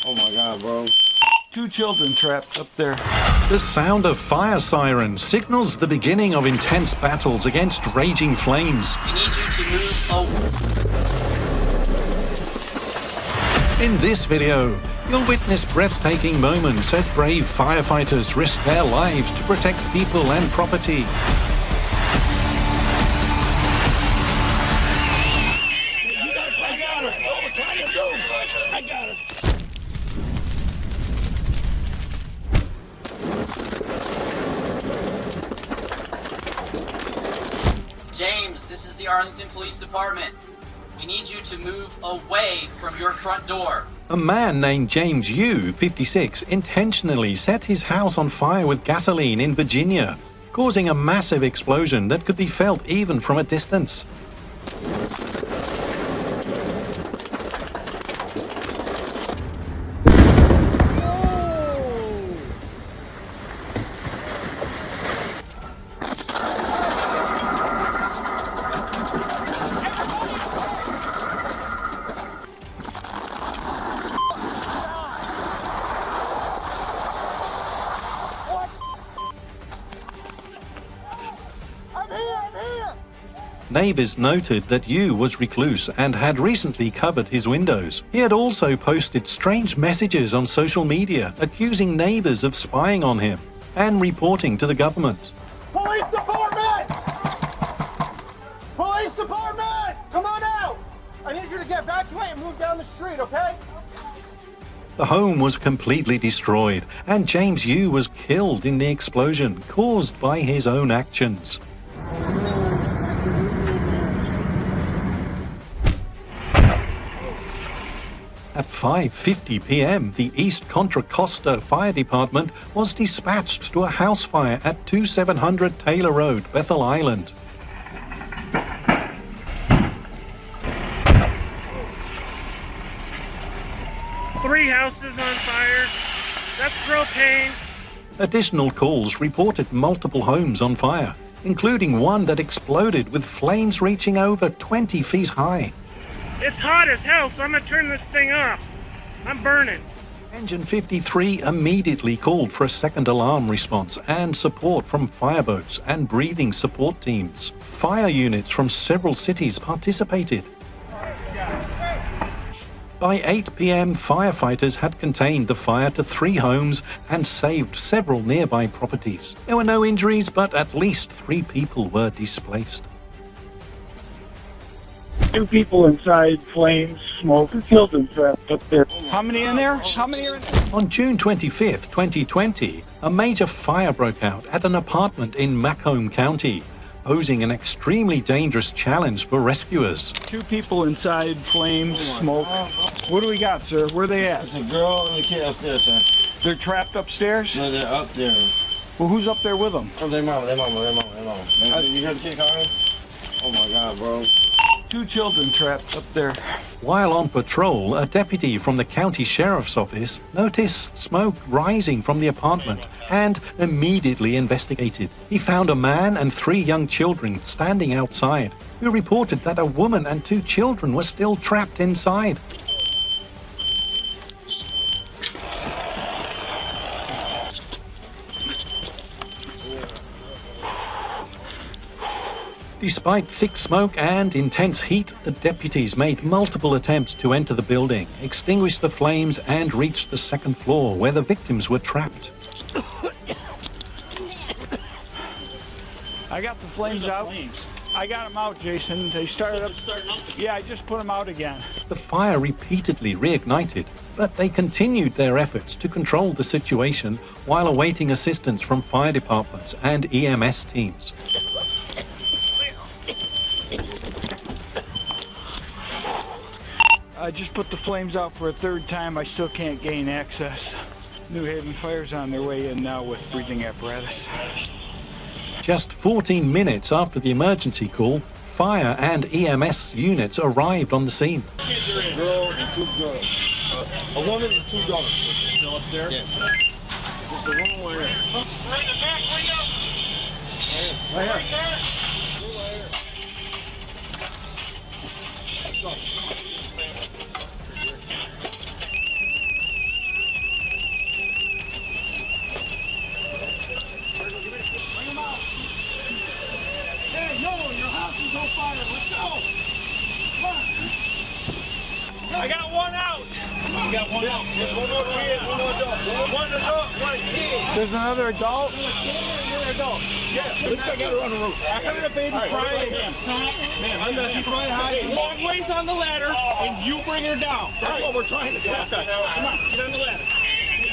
Oh my God, bro. 2 children trapped up there. The sound of fire sirens signals the beginning of intense battles against raging flames. We need you to move over. In this video, you'll witness breathtaking moments as brave firefighters risk their lives to protect people and property. I got her. James, this is the Arlington Police Department. We need you to move away from your front door. A man named James Yu, 56, intentionally set his house on fire with gasoline in Virginia, causing a massive explosion that could be felt even from a distance. Neighbors noted that Yu was recluse and had recently covered his windows. He had also posted strange messages on social media accusing neighbors of spying on him and reporting to the government. Police department! Police department! Come on out! I need you to get evacuate and move down the street, okay? The home was completely destroyed and James Yu was killed in the explosion caused by his own actions. At 5:50 p.m., the East Contra Costa Fire Department was dispatched to a house fire at 2700 Taylor Road, Bethel Island. Three houses on fire. That's propane. Additional calls reported multiple homes on fire, including one that exploded with flames reaching over 20 feet high. It's hot as hell, so I'm gonna turn this thing off. I'm burning. Engine 53 immediately called for a second alarm response and support from fireboats and breathing support teams. Fire units from several cities participated. By 8 p.m., firefighters had contained the fire to 3 homes and saved several nearby properties. There were no injuries, but at least 3 people were displaced. 2 people inside, flames, smoke, and children trapped up there. How many in there? How many are in there? On June 25, 2020, a major fire broke out at an apartment in Macomb County, posing an extremely dangerous challenge for rescuers. 2 people inside, flames, smoke. What do we got, sir? Where are they at? It's a girl and a kid upstairs, sir. They're trapped upstairs? No, they're up there. Well, who's up there with them? Oh, their mama. You heard the kid calling? Oh my God, bro. 2 children trapped up there. While on patrol, a deputy from the county sheriff's office noticed smoke rising from the apartment and immediately investigated. He found a man and 3 young children standing outside, who reported that a woman and 2 children were still trapped inside. Despite thick smoke and intense heat, the deputies made multiple attempts to enter the building, extinguish the flames, and reach the 2nd floor where the victims were trapped. I got the flames out. I got them out, Jason. They started up. Yeah, I just put them out again. The fire repeatedly reignited, but they continued their efforts to control the situation while awaiting assistance from fire departments and EMS teams. I just put the flames out for a 3rd time. I still can't gain access. New Haven Fire's on their way in now with breathing apparatus. Just 14 minutes after the emergency call, fire and EMS units arrived on the scene. A girl and 2 girls. A woman and 2 daughters. Still up there? Yes. Just the woman right here. Right in the back window. Right here. got one. There's one more kid, one more adult. One adult, one kid. There's another adult? Another adult. Yeah. Looks like I gotta run the roof. I heard a baby crying again. Man, I'm not crying high. Long ways on the ladder, and you bring her down. That's what we're trying to do. Okay. Come on, get on the ladder.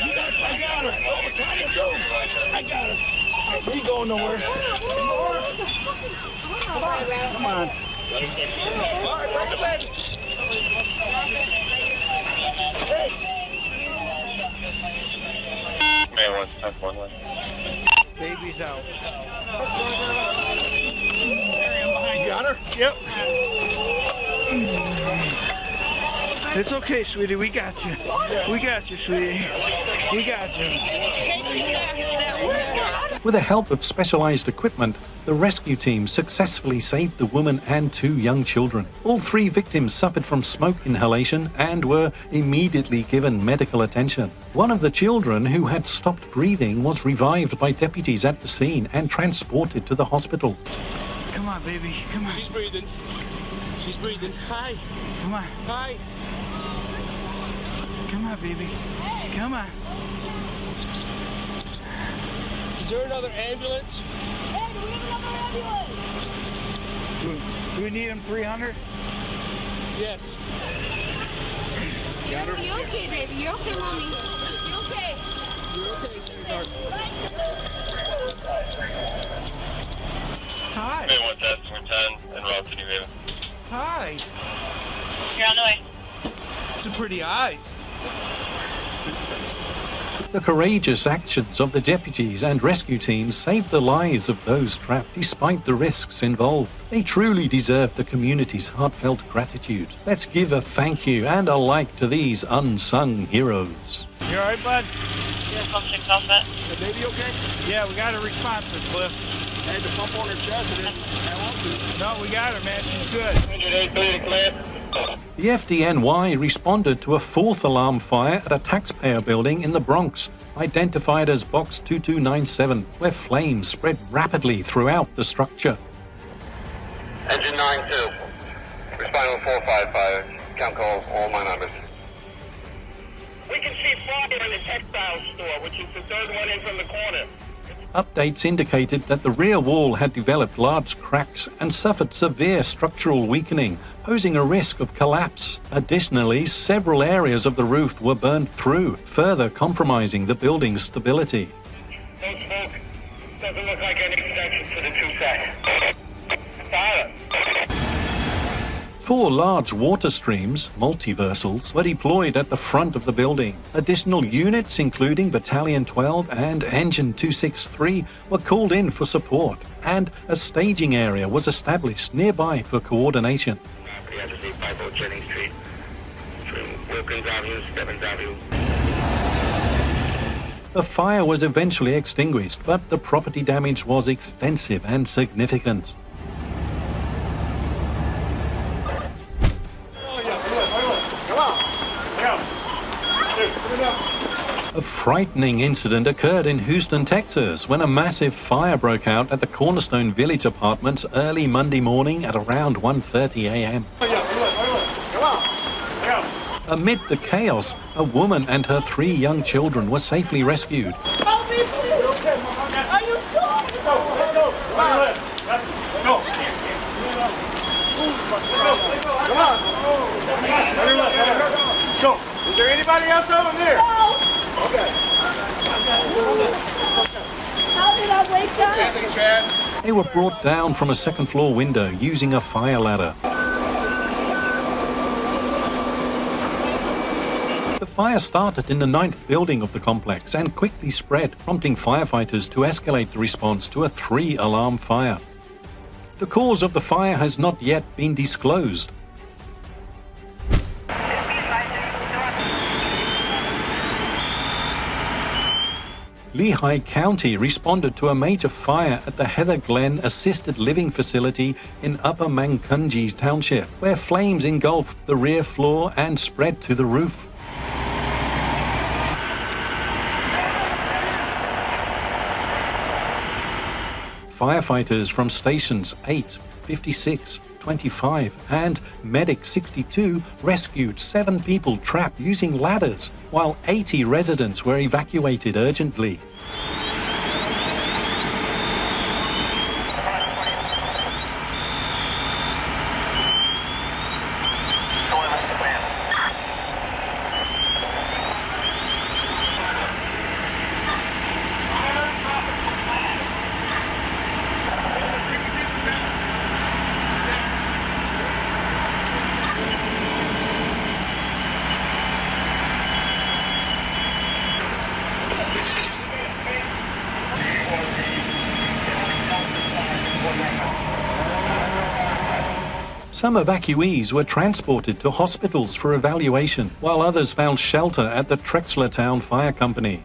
I got her. That's what we're trying to do. I got her. We ain't going nowhere. Come on. All right, bring the baby. Hey. Man, one's tough one. Baby's out. You got her? Yep. It's okay, sweetie. We got you. We got you, sweetie. We got you. With the help of specialized equipment, the rescue team successfully saved the woman and 2 young children. All 3 victims suffered from smoke inhalation and were immediately given medical attention. One of the children, who had stopped breathing, was revived by deputies at the scene and transported to the hospital. Come on, baby. Come on. She's breathing. She's breathing. Hi. Come on. Hi. Come on, baby. Come on. Is there another ambulance? Hey, do we have another ambulance? Do we need him 300? Yes. Got her? You're okay, baby. You're okay, mommy. You're okay. You're okay, sweetheart. Hi. Man, one test, we're 10, and route to New Haven. Hi. You're on the way. Some pretty eyes. The courageous actions of the deputies and rescue teams saved the lives of those trapped despite the risks involved. They truly deserve the community's heartfelt gratitude. Let's give a thank you and a like to these unsung heroes. You all right, bud? Yeah, pump check off that. The baby okay? Yeah, we got her responsive, Cliff. I had to pump on her chest and then I want to. No, we got her, man. She's good. The FDNY responded to a 4th alarm fire at a taxpayer building in the Bronx, identified as Box 2297, where flames spread rapidly throughout the structure. Engine 9-2. Responding with 4 firefighters. Count call all my numbers. We can see fire in the textile store, which is the third one in from the corner. Updates indicated that the rear wall had developed large cracks and suffered severe structural weakening, posing a risk of collapse. Additionally, several areas of the roof were burned through, further compromising the building's stability. No smoke. Doesn't look like any protection for the 2 sets. Fire. 4 large water streams, multiversals, were deployed at the front of the building. Additional units, including Battalion 12 and Engine 263, were called in for support, and a staging area was established nearby for coordination. We have to see 50 Jennings Street. From Wilkins Avenue, Stebbins Avenue. The fire was eventually extinguished, but the property damage was extensive and significant. A frightening incident occurred in Houston, Texas, when a massive fire broke out at the Cornerstone Village Apartments early Monday morning at around 1:30 a.m. Amid the chaos, a woman and her 3 young children were safely rescued. Help me, please. Are you sure? Go. Is there anybody else over there? No. Okay. How did I wake up? Anthony, Chad. They were brought down from a second-floor window using a fire ladder. The fire started in the 9th building of the complex and quickly spread, prompting firefighters to escalate the response to a 3-alarm fire. The cause of the fire has not yet been disclosed. Lehigh County responded to a major fire at the Heather Glen Assisted Living Facility in Upper Mankunji Township, where flames engulfed the rear floor and spread to the roof. Firefighters from stations 8, 56, 25 and Medic 62 rescued 7 people trapped using ladders, while 80 residents were evacuated urgently. Some evacuees were transported to hospitals for evaluation, while others found shelter at the Trexlertown Fire Company.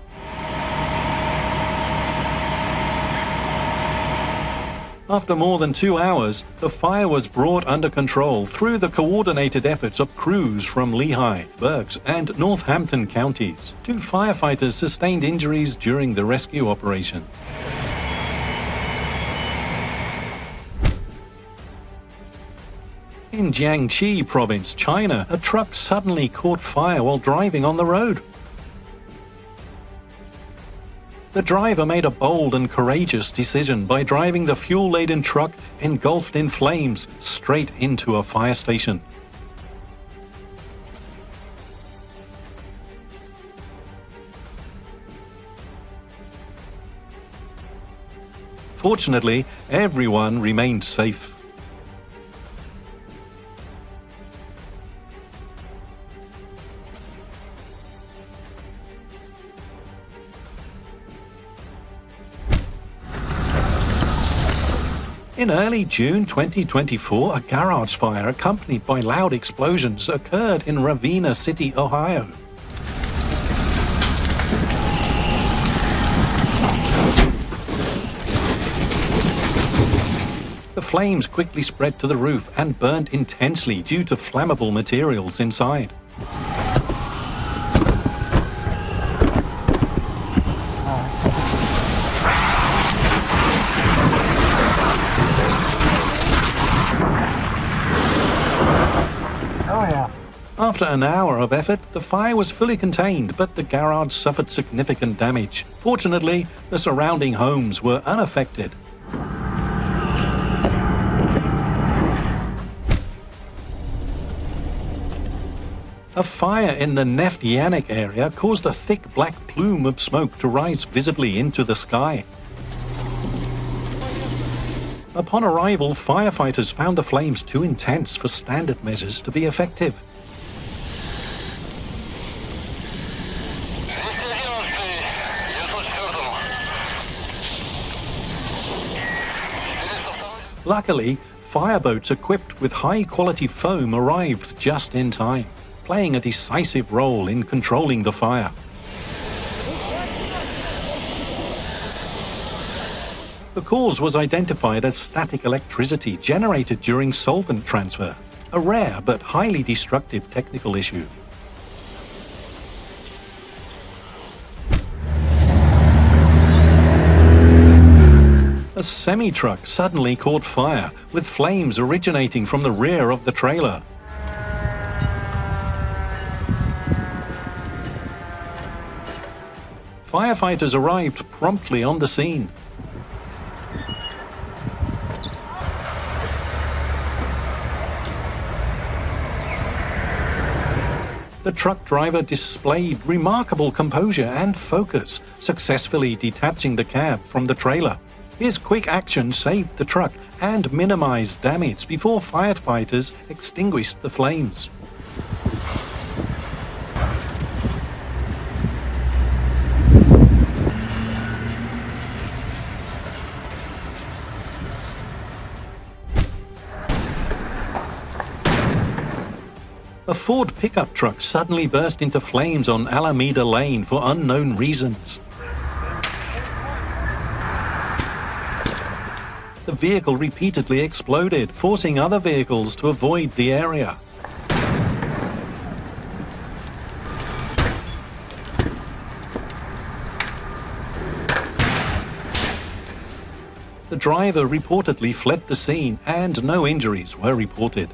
After more than 2 hours, the fire was brought under control through the coordinated efforts of crews from Lehigh, Berks, and Northampton counties. 2 firefighters sustained injuries during the rescue operation. In Jiangxi province, China, a truck suddenly caught fire while driving on the road. The driver made a bold and courageous decision by driving the fuel-laden truck engulfed in flames straight into a fire station. Fortunately, everyone remained safe. In early June 2024, a garage fire accompanied by loud explosions occurred in Ravenna City, Ohio. The flames quickly spread to the roof and burned intensely due to flammable materials inside. After an hour of effort, the fire was fully contained, but the garage suffered significant damage. Fortunately, the surrounding homes were unaffected. A fire in the Neftianik area caused a thick black plume of smoke to rise visibly into the sky. Upon arrival, firefighters found the flames too intense for standard measures to be effective. Luckily, fireboats equipped with high-quality foam arrived just in time, playing a decisive role in controlling the fire. The cause was identified as static electricity generated during solvent transfer, a rare but highly destructive technical issue. A semi-truck suddenly caught fire, with flames originating from the rear of the trailer. Firefighters arrived promptly on the scene. The truck driver displayed remarkable composure and focus, successfully detaching the cab from the trailer. His quick action saved the truck and minimized damage before firefighters extinguished the flames. A Ford pickup truck suddenly burst into flames on Alameda Lane for unknown reasons. The vehicle repeatedly exploded, forcing other vehicles to avoid the area. The driver reportedly fled the scene and no injuries were reported.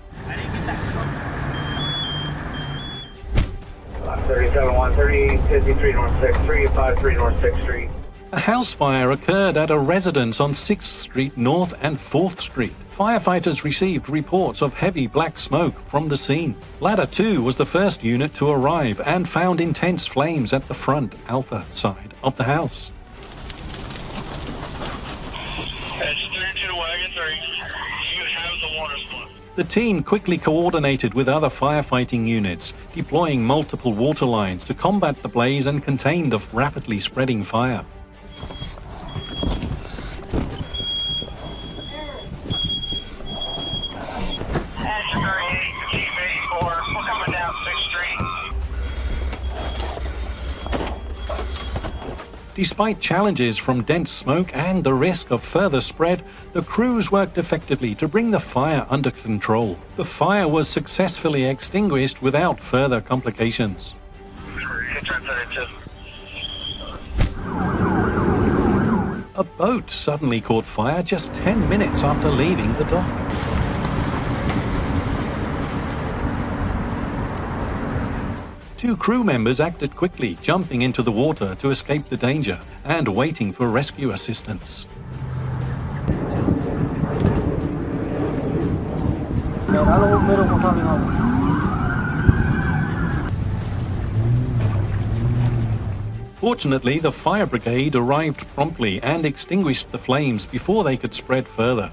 37-130, 53 North 6th Street, 53 North 6th Street. A house fire occurred at a residence on 6th Street North and 4th Street. Firefighters received reports of heavy black smoke from the scene. Ladder 2 was the first unit to arrive and found intense flames at the front Alpha side of the house. Edge 32 to Wagon 3. You have the water supply. The team quickly coordinated with other firefighting units, deploying multiple water lines to combat the blaze and contain the rapidly spreading fire. Edge 38, Chief 84. We're coming down 6th Street. Despite challenges from dense smoke and the risk of further spread, the crews worked effectively to bring the fire under control. The fire was successfully extinguished without further complications. A boat suddenly caught fire just 10 minutes after leaving the dock. Two crew members acted quickly, jumping into the water to escape the danger and waiting for rescue assistance. Fortunately, the fire brigade arrived promptly and extinguished the flames before they could spread further.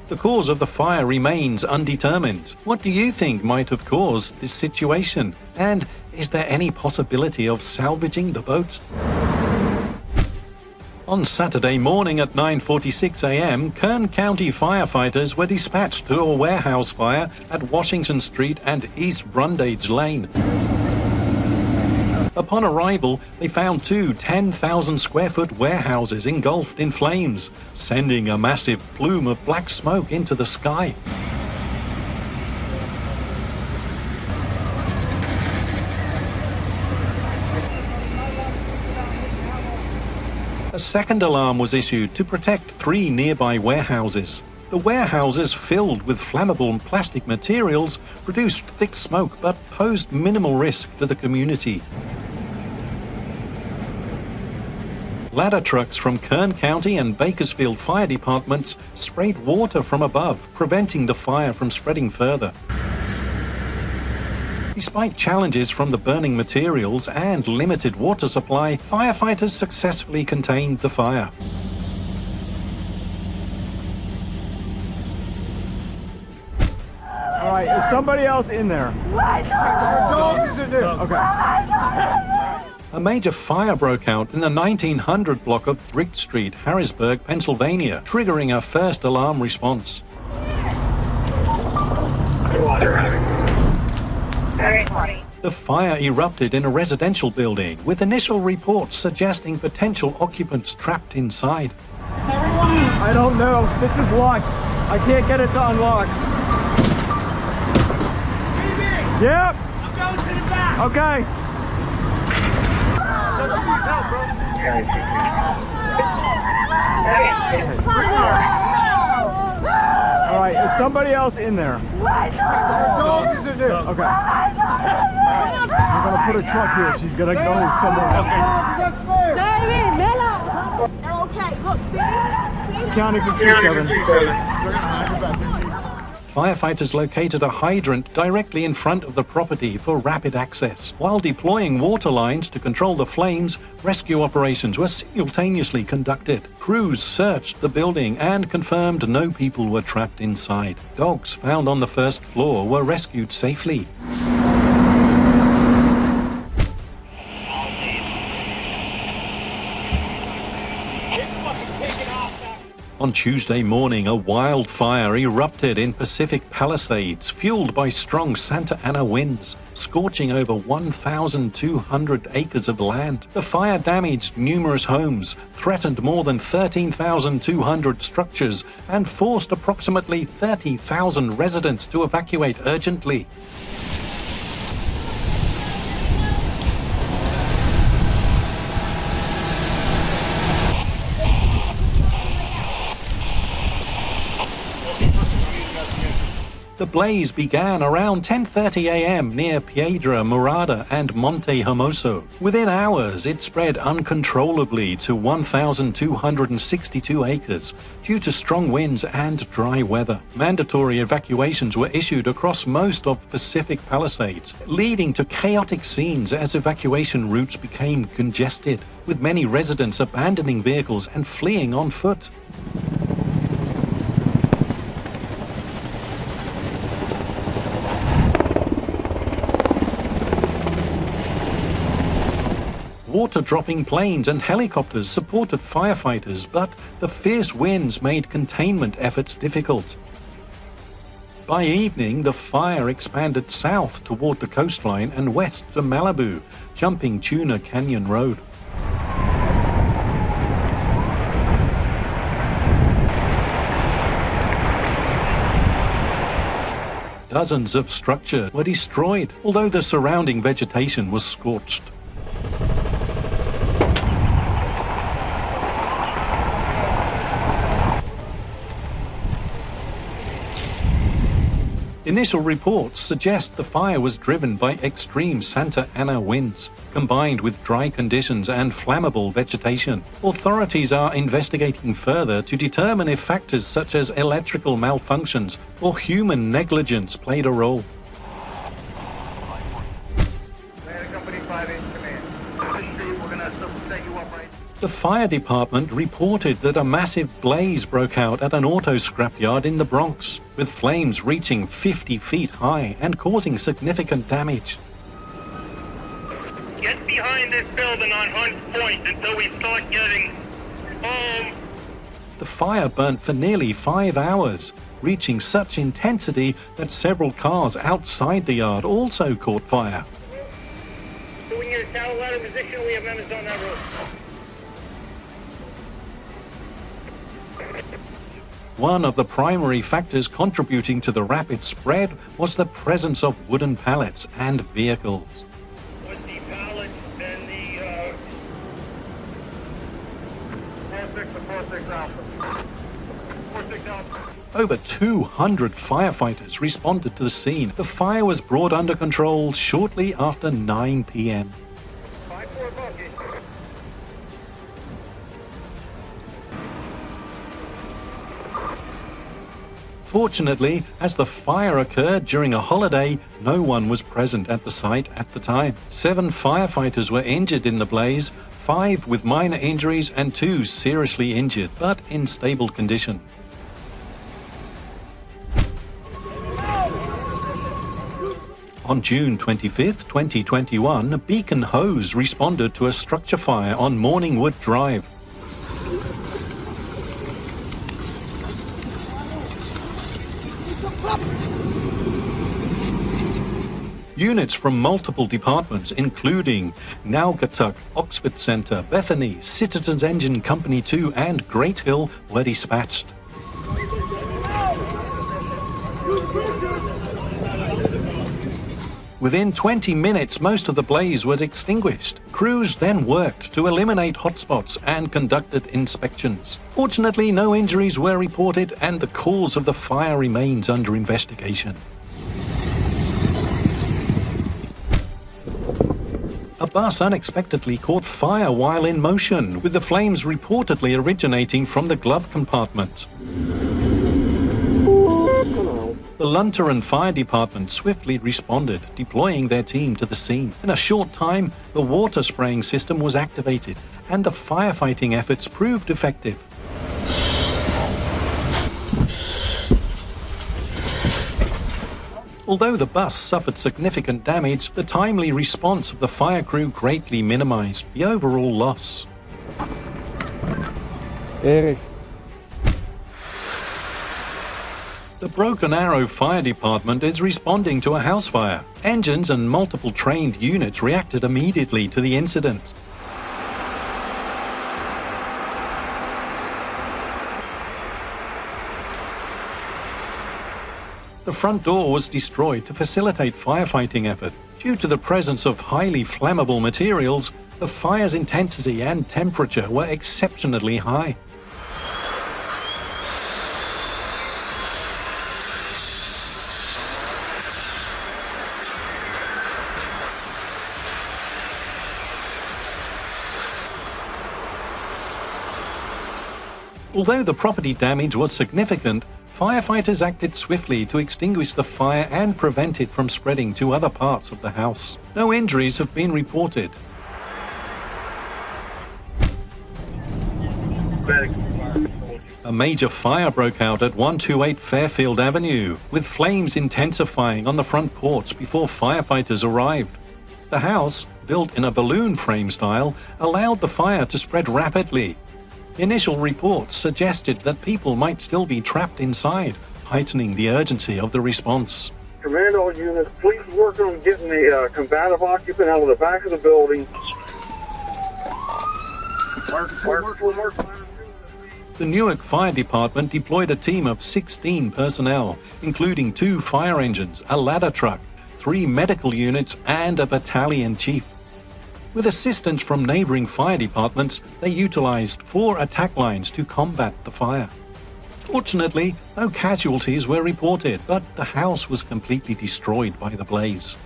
The cause of the fire remains undetermined. What do you think might have caused this situation? And is there any possibility of salvaging the boat? On Saturday morning at 9:46 a.m., Kern County firefighters were dispatched to a warehouse fire at Washington Street and East Brundage Lane. Upon arrival, they found two 10,000-square-foot warehouses engulfed in flames, sending a massive plume of black smoke into the sky. A second alarm was issued to protect three nearby warehouses. The warehouses, filled with flammable plastic materials, produced thick smoke but posed minimal risk to the community. Ladder trucks from Kern County and Bakersfield fire departments sprayed water from above, preventing the fire from spreading further. Despite challenges from the burning materials and limited water supply, firefighters successfully contained the fire. All right, is somebody else in there? Okay. A major fire broke out in the 1900 block of Brick Street, Harrisburg, Pennsylvania, triggering a first alarm response. The fire erupted in a residential building, with initial reports suggesting potential occupants trapped inside. I don't know. This is locked. I can't get it to unlock. Yep. I'm going to the back. Okay. All right, is somebody else in there? Okay. We're gonna put a truck here. She's gonna go somewhere else. They're okay. Look, see? County for 27. Firefighters located a hydrant directly in front of the property for rapid access. While deploying water lines to control the flames, rescue operations were simultaneously conducted. Crews searched the building and confirmed no people were trapped inside. Dogs found on the first floor were rescued safely. On Tuesday morning, a wildfire erupted in Pacific Palisades, fueled by strong Santa Ana winds, scorching over 1,200 acres of land. The fire damaged numerous homes, threatened more than 13,200 structures, and forced approximately 30,000 residents to evacuate urgently. The blaze began around 10:30 a.m. near Piedra Morada and Monte Hermoso. Within hours, it spread uncontrollably to 1,262 acres due to strong winds and dry weather. Mandatory evacuations were issued across most of Pacific Palisades, leading to chaotic scenes as evacuation routes became congested, with many residents abandoning vehicles and fleeing on foot. Water-dropping planes and helicopters supported firefighters, but the fierce winds made containment efforts difficult. By evening, the fire expanded south toward the coastline and west to Malibu, jumping Tuna Canyon Road. Dozens of structures were destroyed, although the surrounding vegetation was scorched. Initial reports suggest the fire was driven by extreme Santa Ana winds, combined with dry conditions and flammable vegetation. Authorities are investigating further to determine if factors such as electrical malfunctions or human negligence played a role. The fire department reported that a massive blaze broke out at an auto scrapyard in the Bronx, with flames reaching 50 feet high and causing significant damage. Get behind this building on Hunt Point until we start getting home. The fire burnt for nearly 5 hours, reaching such intensity that several cars outside the yard also caught fire. So when you're in tower ladder position, we have members on that road. One of the primary factors contributing to the rapid spread was the presence of wooden pallets and vehicles. With the pallets and the 4-6 Alpha. 4-6 Alpha. Over 200 firefighters responded to the scene. The fire was brought under control shortly after 9 p.m. 5-4 bucket. Fortunately, as the fire occurred during a holiday, no one was present at the site at the time. 7 firefighters were injured in the blaze, 5 with minor injuries and 2 seriously injured, but in stable condition. On June 25, 2021, Beacon Hose responded to a structure fire on Morningwood Drive. Units from multiple departments, including Naugatuck, Oxford Center, Bethany, Citizens Engine Company 2, and Great Hill, were dispatched. Within 20 minutes, most of the blaze was extinguished. Crews then worked to eliminate hotspots and conducted inspections. Fortunately, no injuries were reported, and the cause of the fire remains under investigation. A bus unexpectedly caught fire while in motion, with the flames reportedly originating from the glove compartment. The Luntaran Fire Department swiftly responded, deploying their team to the scene. In a short time, the water spraying system was activated, and the firefighting efforts proved effective. Although the bus suffered significant damage, the timely response of the fire crew greatly minimized the overall loss. Eric. The Broken Arrow Fire Department is responding to a house fire. Engines and multiple trained units reacted immediately to the incident. The front door was destroyed to facilitate firefighting effort. Due to the presence of highly flammable materials, the fire's intensity and temperature were exceptionally high. Although the property damage was significant, firefighters acted swiftly to extinguish the fire and prevent it from spreading to other parts of the house. No injuries have been reported. A major fire broke out at 128 Fairfield Avenue, with flames intensifying on the front porch before firefighters arrived. The house, built in a balloon frame style, allowed the fire to spread rapidly. Initial reports suggested that people might still be trapped inside, heightening the urgency of the response. Commando units, please work on getting the combative occupant out of the back of the building. The Newark Fire Department deployed a team of 16 personnel, including 2 fire engines, a ladder truck, 3 medical units, and a battalion chief. With assistance from neighboring fire departments, they utilized 4 attack lines to combat the fire. Fortunately, no casualties were reported, but the house was completely destroyed by the blaze.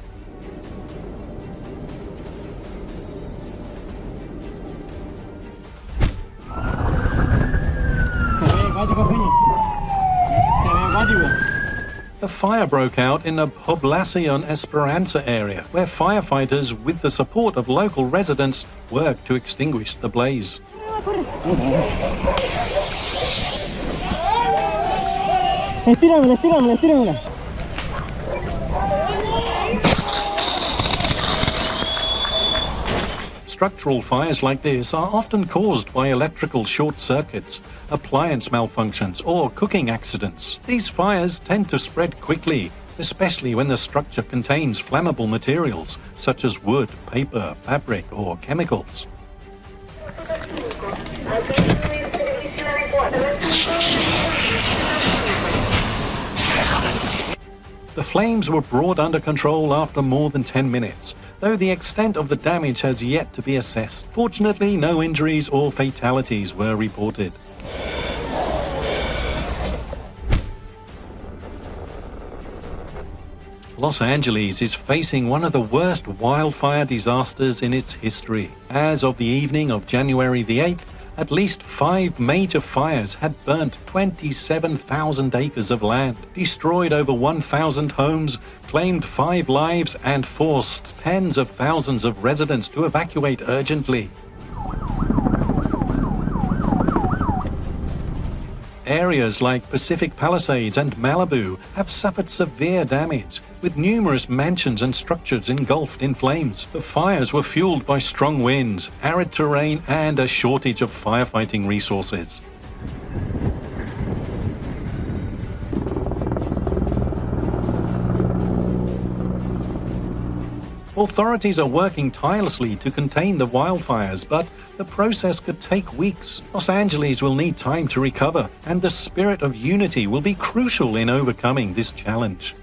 A fire broke out in the Poblacion Esperanza area, where firefighters, with the support of local residents, worked to extinguish the blaze. Structural fires like this are often caused by electrical short circuits, appliance malfunctions, or cooking accidents. These fires tend to spread quickly, especially when the structure contains flammable materials such as wood, paper, fabric, or chemicals. The flames were brought under control after more than 10 minutes, though the extent of the damage has yet to be assessed. Fortunately, no injuries or fatalities were reported. Los Angeles is facing one of the worst wildfire disasters in its history. As of the evening of January the 8th, at least 5 major fires had burnt 27,000 acres of land, destroyed over 1,000 homes, claimed 5 lives, and forced tens of thousands of residents to evacuate urgently. Areas like Pacific Palisades and Malibu have suffered severe damage, with numerous mansions and structures engulfed in flames. The fires were fueled by strong winds, arid terrain, and a shortage of firefighting resources. Authorities are working tirelessly to contain the wildfires, but the process could take weeks. Los Angeles will need time to recover, and the spirit of unity will be crucial in overcoming this challenge.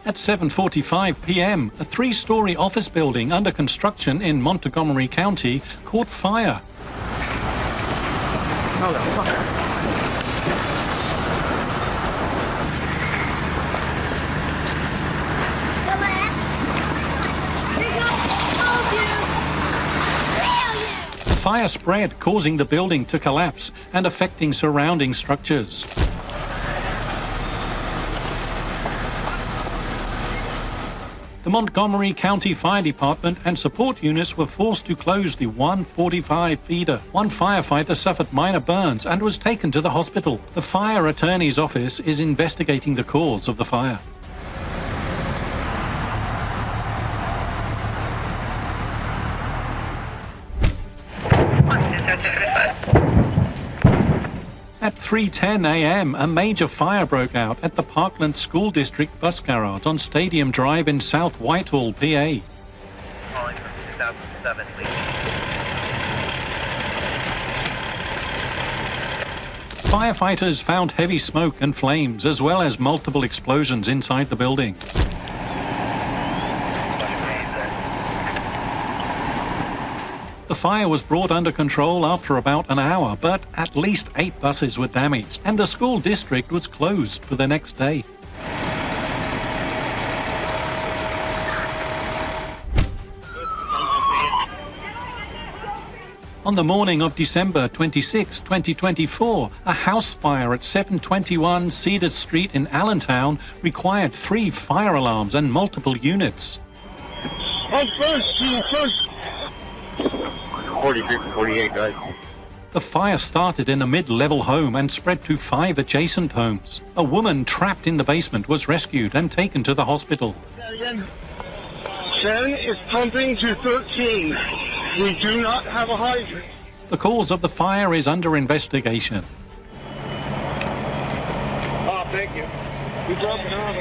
At 7:45 p.m., a 3-story office building under construction in Montgomery County caught fire. Fire spread, causing the building to collapse and affecting surrounding structures. The Montgomery County Fire Department and support units were forced to close the 145 feeder. 1 firefighter suffered minor burns and was taken to the hospital. The fire attorney's office is investigating the cause of the fire. At 3:10 a.m., a major fire broke out at the Parkland School District bus garage on Stadium Drive in South Whitehall, PA. Calling from 2007, please. Firefighters found heavy smoke and flames, as well as multiple explosions inside the building. The fire was brought under control after about an hour, but at least 8 buses were damaged, and the school district was closed for the next day. On the morning of December 26, 2024, a house fire at 721 Cedar Street in Allentown required 3 fire alarms and multiple units. I'm first. 48, guys. The fire started in a mid-level home and spread to 5 adjacent homes. A woman trapped in the basement was rescued and taken to the hospital. 10 is pumping to 13. We do not have a hydrant. The cause of the fire is under investigation. Oh, thank you. We dropped it off.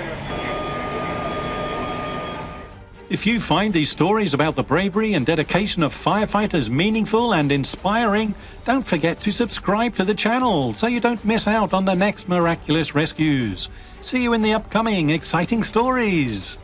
If you find these stories about the bravery and dedication of firefighters meaningful and inspiring, don't forget to subscribe to the channel so you don't miss out on the next miraculous rescues. See you in the upcoming exciting stories.